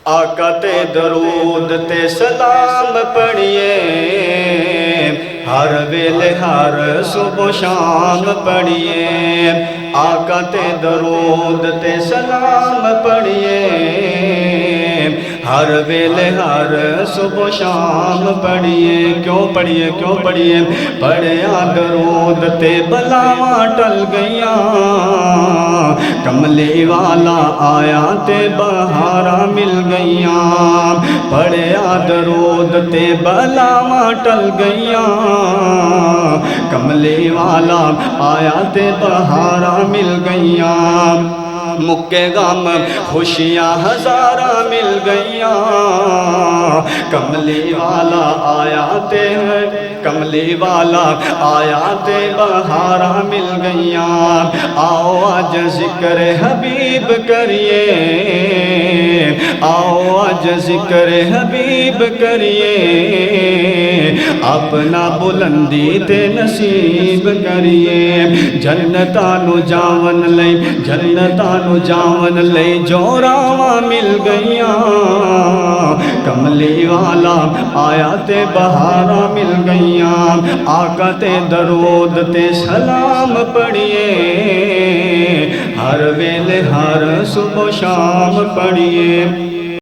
آقا تے درود تے سلام پڑھیے، ہر ویلے ہر صبح شام پڑھیے، آقا تے درود تے سلام پڑھیے، ہر ویلے ہر صبح شام پڑھیے۔ کیوں پڑھیے کیوں پڑھیے؟ پڑھیا درود تے بلاواں ٹل گئیاں، کملی والا آیا تے بہاراں مل گئیاں، پڑھیا درود تے بلاواں ٹل گئیاں، کملی والا آیا تے بہاراں مل گئیاں، مکے غم خوشیاں ہزاراں مل گئیاں، کملی والا آیا تے کملی والا آیا تے بہاراں مل گئیاں۔ آؤ آج ذکر حبیب کریے، آؤ آج ذکر حبیب کریے، اپنا بلندی تے نصیب کریے، جنتاں نو جاون لئی جنتاں نو جاون لئی جوراواں مل گئیاں، کملی والا آیا تے بہاراں مل گئیاں، آقا تے درود تے سلام پڑھیے، ہر ویلے ہر صبح شام پڑھیے۔